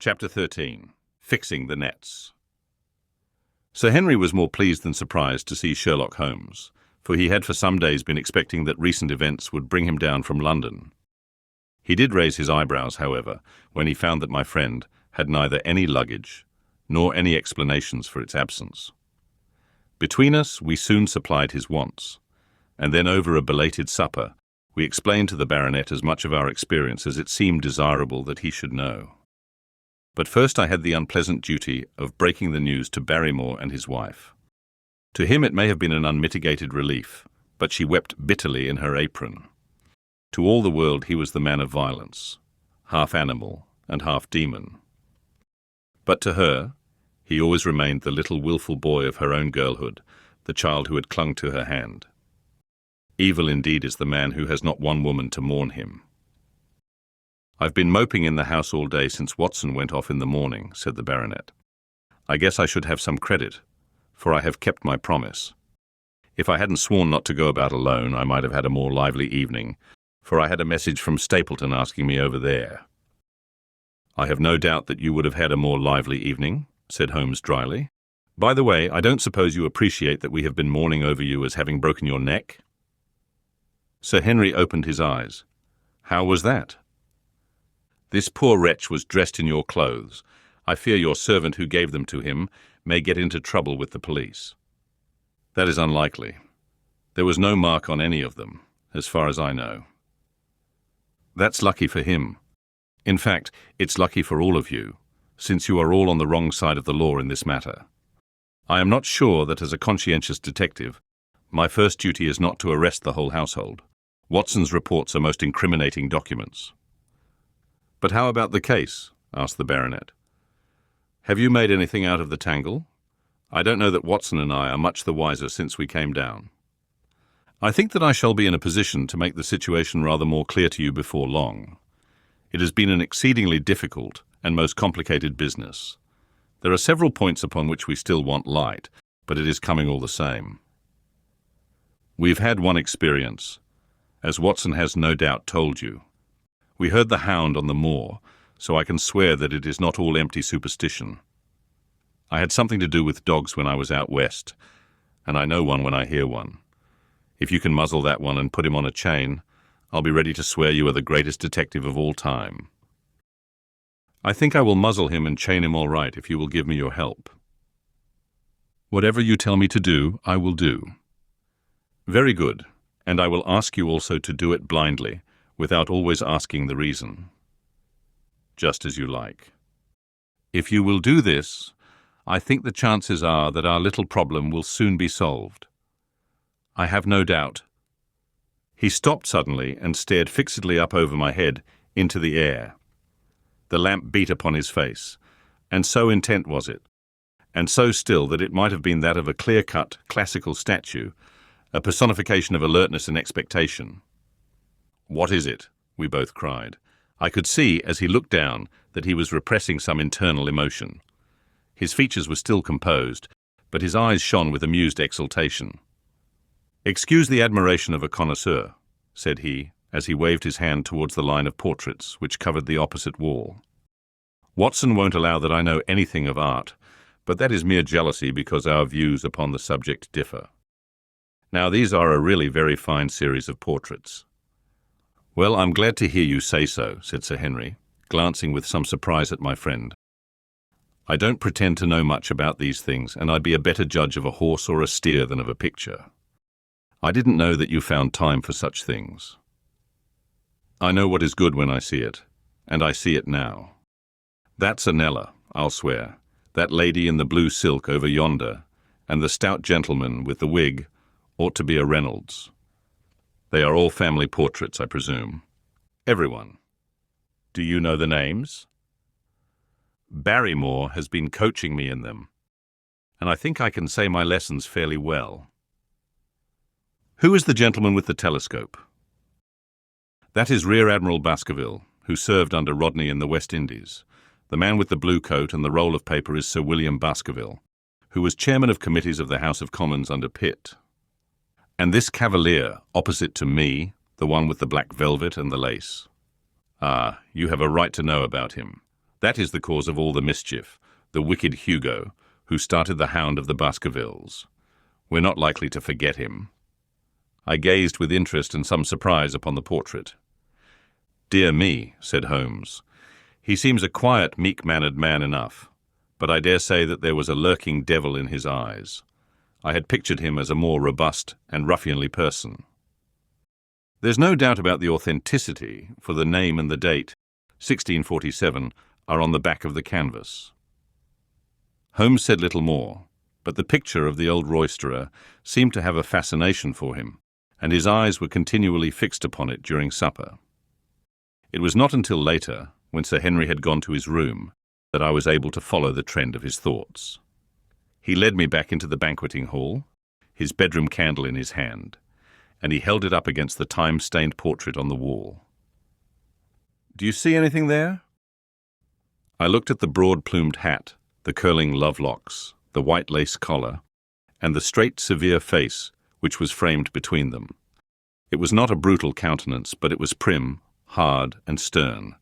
Chapter 13. Fixing the Nets. Sir Henry was more pleased than surprised to see Sherlock Holmes, for he had for some days been expecting that recent events would bring him down from London. He did raise his eyebrows, however, when he found that my friend had neither any luggage nor any explanations for its absence. Between us, we soon supplied his wants, and then over a belated supper, we explained to the baronet as much of our experience as it seemed desirable that he should know. But first I had the unpleasant duty of breaking the news to Barrymore and his wife. To him it may have been an unmitigated relief, but she wept bitterly in her apron. To all the world he was the man of violence, half animal and half demon. But to her, he always remained the little wilful boy of her own girlhood, the child who had clung to her hand. Evil indeed is the man who has not one woman to mourn him. "I've been moping in the house all day since Watson went off in the morning," said the baronet. "I guess I should have some credit, for I have kept my promise. If I hadn't sworn not to go about alone, I might have had a more lively evening, for I had a message from Stapleton asking me over there." "I have no doubt that you would have had a more lively evening," said Holmes dryly. "By the way, I don't suppose you appreciate that we have been mourning over you as having broken your neck?" Sir Henry opened his eyes. "How was that?" "This poor wretch was dressed in your clothes. I fear your servant who gave them to him may get into trouble with the police." "That is unlikely. There was no mark on any of them, as far as I know." "That's lucky for him. In fact, it's lucky for all of you, since you are all on the wrong side of the law in this matter. I am not sure that as a conscientious detective, my first duty is not to arrest the whole household. Watson's reports are most incriminating documents." "But how about the case?" asked the baronet. "Have you made anything out of the tangle? I don't know that Watson and I are much the wiser since we came down." "I think that I shall be in a position to make the situation rather more clear to you before long. It has been an exceedingly difficult and most complicated business. There are several points upon which we still want light, but it is coming all the same. We've had one experience, as Watson has no doubt told you. We heard the Hound on the moor, so I can swear that it is not all empty superstition. I had something to do with dogs when I was out west, and I know one when I hear one. If you can muzzle that one and put him on a chain, I'll be ready to swear you are the greatest detective of all time. I think I will muzzle him and chain him all right if you will give me your help." "Whatever you tell me to do, I will do." "Very good, and I will ask you also to do it blindly, without always asking the reason." "Just as you like." "If you will do this, I think the chances are that our little problem will soon be solved. I have no doubt." He stopped suddenly and stared fixedly up over my head into the air. The lamp beat upon his face, and so intent was it, and so still that it might have been that of a clear-cut, classical statue, a personification of alertness and expectation. "What is it?" we both cried. I could see, as he looked down, that he was repressing some internal emotion. His features were still composed, but his eyes shone with amused exultation. "Excuse the admiration of a connoisseur," said he, as he waved his hand towards the line of portraits which covered the opposite wall. "Watson won't allow that I know anything of art, but that is mere jealousy because our views upon the subject differ. Now these are a really very fine series of portraits." "Well, I'm glad to hear you say so," said Sir Henry, glancing with some surprise at my friend. "I don't pretend to know much about these things, and I'd be a better judge of a horse or a steer than of a picture. I didn't know that you found time for such things. I know what is good when I see it, and I see it now. That's a Nella, I'll swear, that lady in the blue silk over yonder, and the stout gentleman with the wig ought to be a Reynolds. They are all family portraits, I presume." "Everyone." "Do you know the names?" "Barrymore has been coaching me in them, and I think I can say my lessons fairly well." "Who is the gentleman with the telescope?" "That is Rear Admiral Baskerville, who served under Rodney in the West Indies. The man with the blue coat and the roll of paper is Sir William Baskerville, who was chairman of committees of the House of Commons under Pitt. And this cavalier, opposite to me, the one with the black velvet and the lace. Ah, you have a right to know about him. That is the cause of all the mischief, the wicked Hugo, who started the Hound of the Baskervilles. We're not likely to forget him." I gazed with interest and some surprise upon the portrait. "Dear me," said Holmes. "He seems a quiet, meek-mannered man enough, but I dare say that there was a lurking devil in his eyes. I had pictured him as a more robust and ruffianly person." There's no doubt about the authenticity, for the name and the date, 1647, are on the back of the canvas. Holmes said little more, but the picture of the old roisterer seemed to have a fascination for him, and his eyes were continually fixed upon it during supper. It was not until later, when Sir Henry had gone to his room, that I was able to follow the trend of his thoughts. He led me back into the banqueting hall, his bedroom candle in his hand, and he held it up against the time-stained portrait on the wall. "Do you see anything there?" I looked at the broad-plumed hat, the curling love-locks, the white lace collar, and the straight, severe face which was framed between them. It was not a brutal countenance, but it was prim, hard, and stern,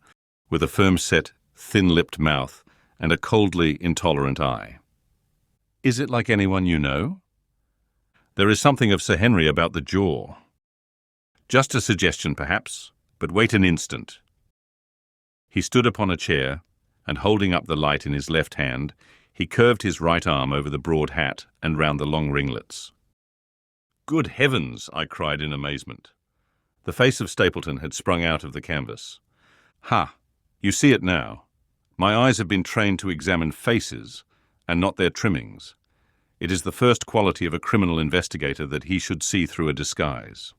with a firm-set, thin-lipped mouth and a coldly intolerant eye. "Is it like anyone you know?" "There is something of Sir Henry about the jaw." "Just a suggestion, perhaps, but wait an instant." He stood upon a chair, and holding up the light in his left hand, he curved his right arm over the broad hat and round the long ringlets. "Good heavens!" I cried in amazement. The face of Stapleton had sprung out of the canvas. "Ha! You see it now. My eyes have been trained to examine faces, and not their trimmings. It is the first quality of a criminal investigator that he should see through a disguise."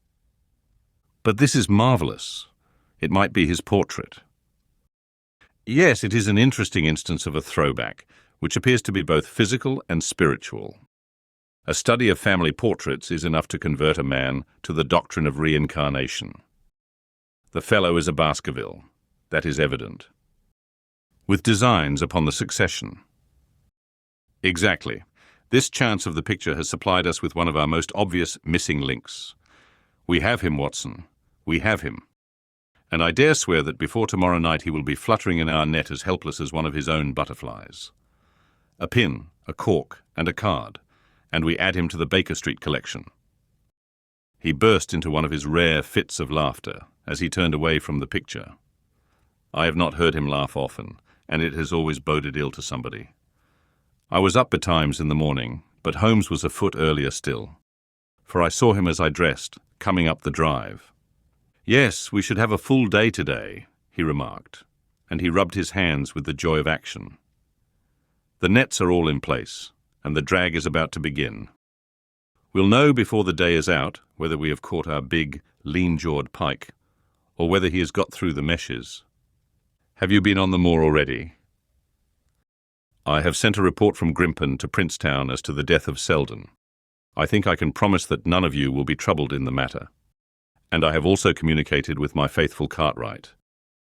"But this is marvellous. It might be his portrait." "Yes, it is an interesting instance of a throwback, which appears to be both physical and spiritual. A study of family portraits is enough to convert a man to the doctrine of reincarnation. The fellow is a Baskerville, that is evident. With designs upon the succession." "Exactly. This chance of the picture has supplied us with one of our most obvious missing links. We have him, Watson. We have him. And I dare swear that before tomorrow night he will be fluttering in our net as helpless as one of his own butterflies. A pin, a cork, and a card, and we add him to the Baker Street collection." He burst into one of his rare fits of laughter as he turned away from the picture. I have not heard him laugh often, and it has always boded ill to somebody. I was up betimes in the morning, but Holmes was a foot earlier still, for I saw him as I dressed, coming up the drive. "Yes, we should have a full day today," he remarked, and he rubbed his hands with the joy of action. "The nets are all in place, and the drag is about to begin. We'll know before the day is out whether we have caught our big, lean-jawed pike, or whether he has got through the meshes. Have you been on the moor already?" "I have sent a report from Grimpen to Princetown as to the death of Selden. I think I can promise that none of you will be troubled in the matter. And I have also communicated with my faithful Cartwright,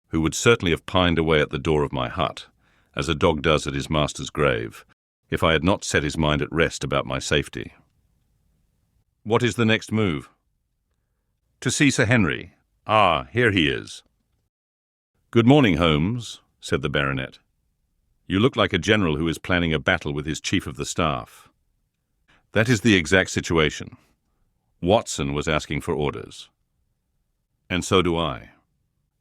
who would certainly have pined away at the door of my hut, as a dog does at his master's grave, if I had not set his mind at rest about my safety." "What is the next move?" "To see Sir Henry. Ah, here he is." "Good morning, Holmes," said the baronet. "You look like a general who is planning a battle with his chief of the staff." "That is the exact situation. Watson was asking for orders." "And so do I."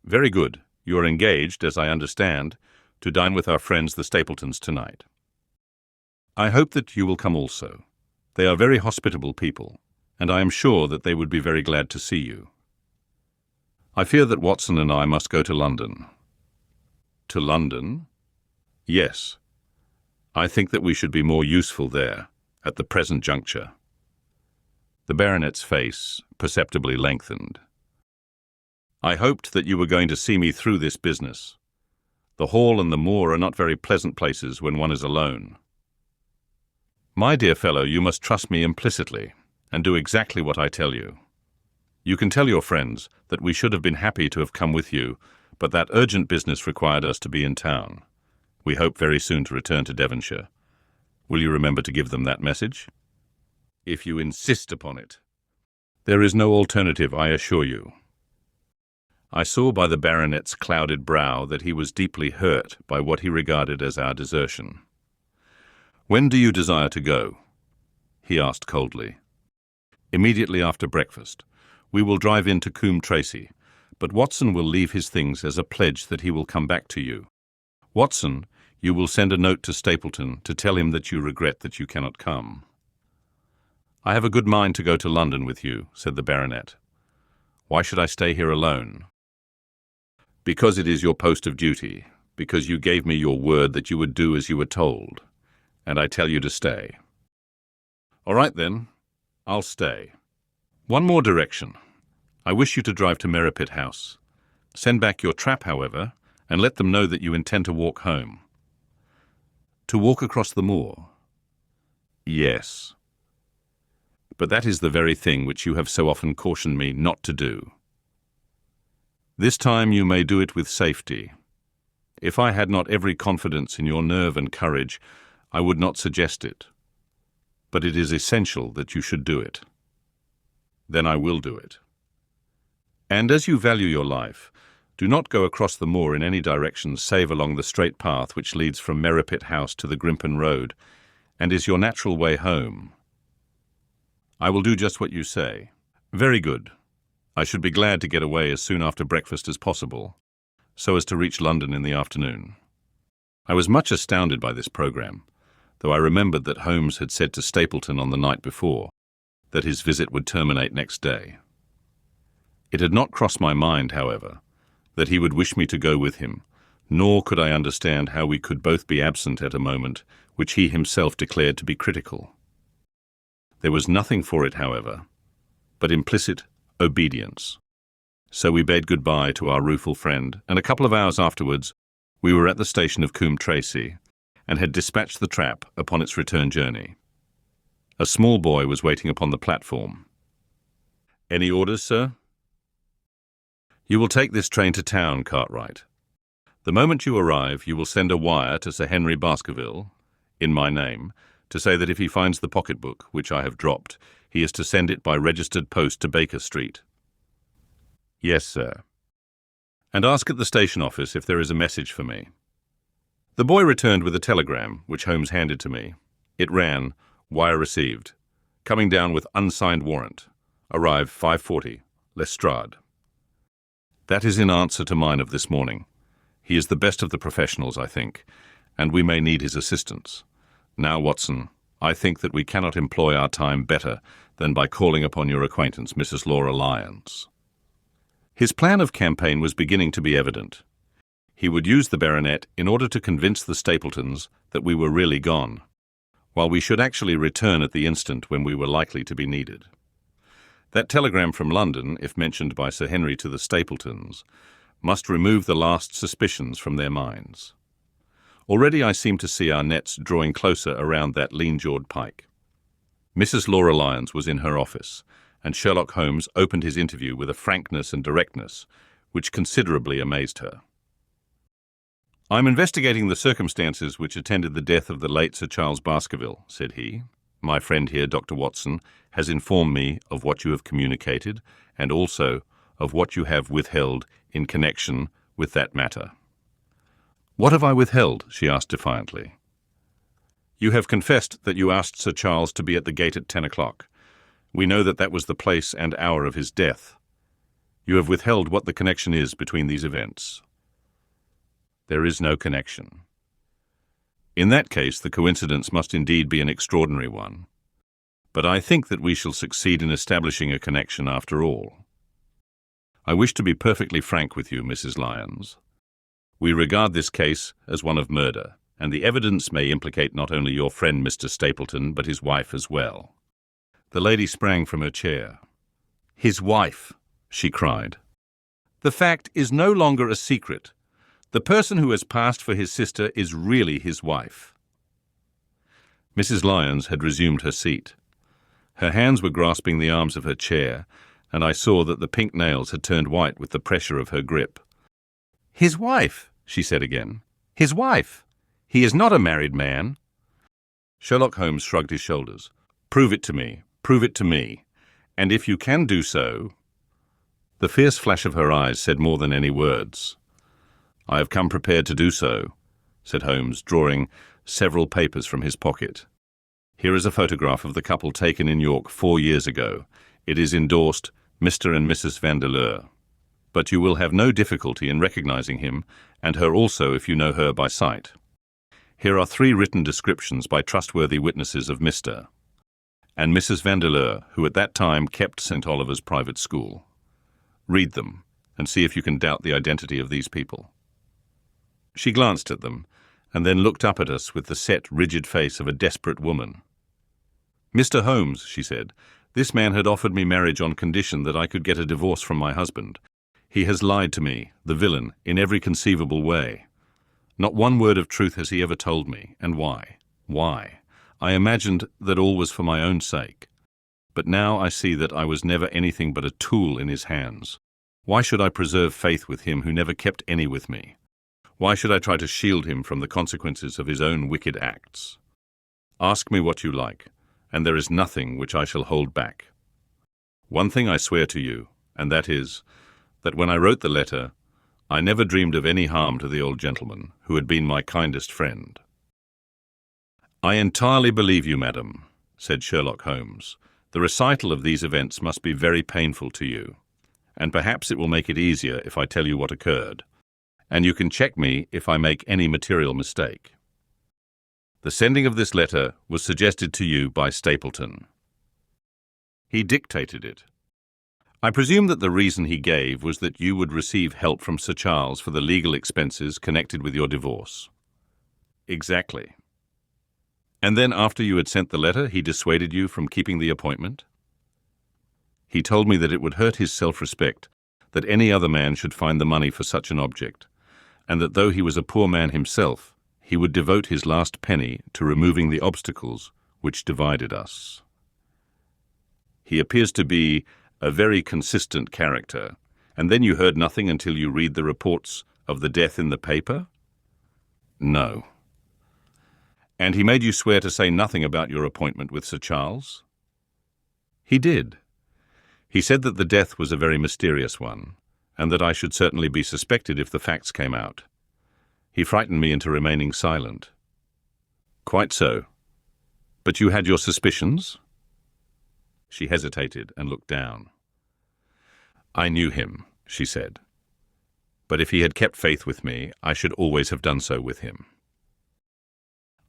"Very good. You are engaged, as I understand, to dine with our friends the Stapletons tonight. I hope that you will come also. They are very hospitable people, and I am sure that they would be very glad to see you. I fear that Watson and I must go to London." "To London?" "Yes. I think that we should be more useful there, at the present juncture." The baronet's face perceptibly lengthened. "I hoped that you were going to see me through this business. The hall and the moor are not very pleasant places when one is alone." "My dear fellow, you must trust me implicitly, and do exactly what I tell you. You can tell your friends that we should have been happy to have come with you, but that urgent business required us to be in town. We hope very soon to return to Devonshire. Will you remember to give them that message?" "If you insist upon it." "There is no alternative, I assure you." I saw by the baronet's clouded brow that he was deeply hurt by what he regarded as our desertion. "When do you desire to go?" he asked coldly. "Immediately after breakfast. We will drive in to Coombe Tracey, but Watson will leave his things as a pledge that he will come back to you. Watson, you will send a note to Stapleton to tell him that you regret that you cannot come." "I have a good mind to go to London with you," said the baronet. "Why should I stay here alone?" "Because it is your post of duty, because you gave me your word that you would do as you were told, and I tell you to stay." "All right then, I'll stay. One more direction. I wish you to drive to Merripit House. Send back your trap, however, and let them know that you intend to walk home." "To walk across the moor?" "Yes. But that is the very thing which you have so often cautioned me not to do. This time you may do it with safety. If I had not every confidence in your nerve and courage, I would not suggest it. But it is essential that you should do it. Then I will do it. And as you value your life, do not go across the moor in any direction save along the straight path which leads from Merripit House to the Grimpen Road, and is your natural way home. I will do just what you say." "Very good. I should be glad to get away as soon after breakfast as possible, so as to reach London in the afternoon." I was much astounded by this programme, though I remembered that Holmes had said to Stapleton on the night before that his visit would terminate next day. It had not crossed my mind, however, that he would wish me to go with him, nor could I understand how we could both be absent at a moment which he himself declared to be critical. There was nothing for it, however, but implicit obedience. So we bade goodbye to our rueful friend, and a couple of hours afterwards we were at the station of Coombe Tracey, and had dispatched the trap upon its return journey. A small boy was waiting upon the platform. "Any orders, sir?" "You will take this train to town, Cartwright. The moment you arrive, you will send a wire to Sir Henry Baskerville, in my name, to say that if he finds the pocketbook, which I have dropped, he is to send it by registered post to Baker Street." "Yes, sir." "And ask at the station office if there is a message for me." The boy returned with a telegram, which Holmes handed to me. It ran, "Wire received. Coming down with unsigned warrant. Arrive 5:40, Lestrade." That is in answer to mine of this morning. He is the best of the professionals, I think, and we may need his assistance. Now, Watson, I think that we cannot employ our time better than by calling upon your acquaintance, Mrs. Laura Lyons. His plan of campaign was beginning to be evident. He would use the baronet in order to convince the Stapletons that we were really gone, while we should actually return at the instant when we were likely to be needed. That telegram from London, if mentioned by Sir Henry to the Stapletons, must remove the last suspicions from their minds. Already I seem to see our nets drawing closer around that lean-jawed pike. Mrs. Laura Lyons was in her office, and Sherlock Holmes opened his interview with a frankness and directness which considerably amazed her. "I am investigating the circumstances which attended the death of the late Sir Charles Baskerville," said he. "My friend here, Dr. Watson, has informed me of what you have communicated, and also of what you have withheld in connection with that matter." "What have I withheld?" she asked defiantly. "You have confessed that you asked Sir Charles to be at the gate at 10 o'clock. We know that that was the place and hour of his death. You have withheld what the connection is between these events." "There is no connection." "In that case, the coincidence must indeed be an extraordinary one. But I think that we shall succeed in establishing a connection after all. I wish to be perfectly frank with you, Mrs. Lyons. We regard this case as one of murder, and the evidence may implicate not only your friend Mr. Stapleton, but his wife as well." The lady sprang from her chair. "His wife!" she cried. "The fact is no longer a secret. The person who has passed for his sister is really his wife." Mrs. Lyons had resumed her seat. Her hands were grasping the arms of her chair, and I saw that the pink nails had turned white with the pressure of her grip. "His wife," she said again. "His wife. He is not a married man." Sherlock Holmes shrugged his shoulders. "Prove it to me. Prove it to me. And if you can do so—" The fierce flash of her eyes said more than any words. "I have come prepared to do so," said Holmes, drawing several papers from his pocket. "Here is a photograph of the couple taken in York 4 years ago. It is endorsed Mr. and Mrs. Vandeleur. But you will have no difficulty in recognizing him, and her also if you know her by sight. Here are 3 written descriptions by trustworthy witnesses of Mr. and Mrs. Vandeleur, who at that time kept St. Oliver's private school. Read them, and see if you can doubt the identity of these people." She glanced at them, and then looked up at us with the set, rigid face of a desperate woman. "Mr. Holmes," she said, "this man had offered me marriage on condition that I could get a divorce from my husband. He has lied to me, the villain, in every conceivable way. Not one word of truth has he ever told me. And why? Why? I imagined that all was for my own sake. But now I see that I was never anything but a tool in his hands. Why should I preserve faith with him who never kept any with me? Why should I try to shield him from the consequences of his own wicked acts? Ask me what you like, and there is nothing which I shall hold back. One thing I swear to you, and that is, that when I wrote the letter, I never dreamed of any harm to the old gentleman, who had been my kindest friend." "I entirely believe you, madam," said Sherlock Holmes. "The recital of these events must be very painful to you, and perhaps it will make it easier if I tell you what occurred, and you can check me if I make any material mistake. The sending of this letter was suggested to you by Stapleton. He dictated it. I presume that the reason he gave was that you would receive help from Sir Charles for the legal expenses connected with your divorce." "Exactly." "And then after you had sent the letter, he dissuaded you from keeping the appointment?" "He told me that it would hurt his self-respect that any other man should find the money for such an object, and that though he was a poor man himself, he would devote his last penny to removing the obstacles which divided us." "He appears to be a very consistent character. And then you heard nothing until you read the reports of the death in the paper?" "No." "And he made you swear to say nothing about your appointment with Sir Charles?" "He did. He said that the death was a very mysterious one, and that I should certainly be suspected if the facts came out. He frightened me into remaining silent." "Quite so. But you had your suspicions?" She hesitated and looked down. "I knew him," she said. "But if he had kept faith with me, I should always have done so with him."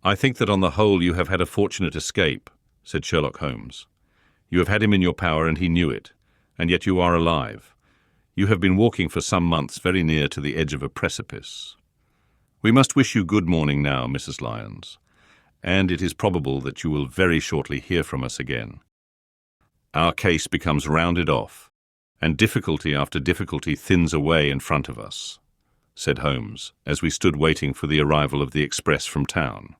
"I think that on the whole you have had a fortunate escape," said Sherlock Holmes. "You have had him in your power and he knew it, and yet you are alive. You have been walking for some months very near to the edge of a precipice. We must wish you good morning now, Mrs. Lyons, and it is probable that you will very shortly hear from us again. Our case becomes rounded off, and difficulty after difficulty thins away in front of us," said Holmes, as we stood waiting for the arrival of the express from town.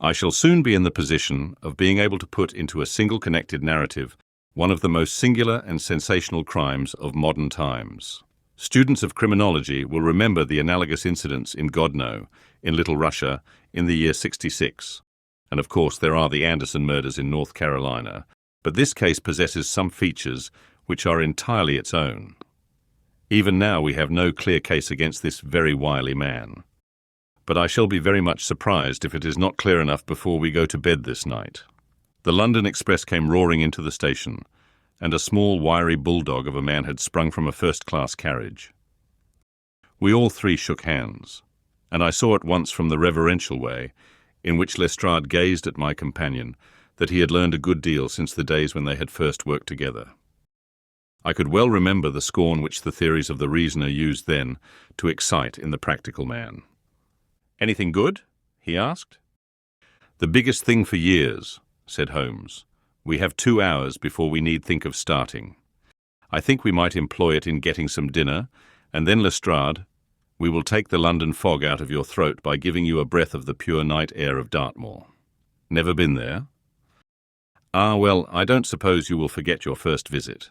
"I shall soon be in the position of being able to put into a single connected narrative one of the most singular and sensational crimes of modern times. Students of criminology will remember the analogous incidents in Godno, in Little Russia, in the year 66. And of course there are the Anderson murders in North Carolina, but this case possesses some features which are entirely its own. Even now we have no clear case against this very wily man. But I shall be very much surprised if it is not clear enough before we go to bed this night." The London express came roaring into the station, and a small, wiry bulldog of a man had sprung from a first-class carriage. We all 3 shook hands, and I saw at once from the reverential way in which Lestrade gazed at my companion that he had learned a good deal since the days when they had first worked together. I could well remember the scorn which the theories of the reasoner used then to excite in the practical man. "Anything good?" he asked. "The biggest thing for years," said Holmes. "We have 2 hours before we need think of starting. I think we might employ it in getting some dinner, and then, Lestrade, we will take the London fog out of your throat by giving you a breath of the pure night air of Dartmoor. Never been there? Ah, well, I don't suppose you will forget your first visit."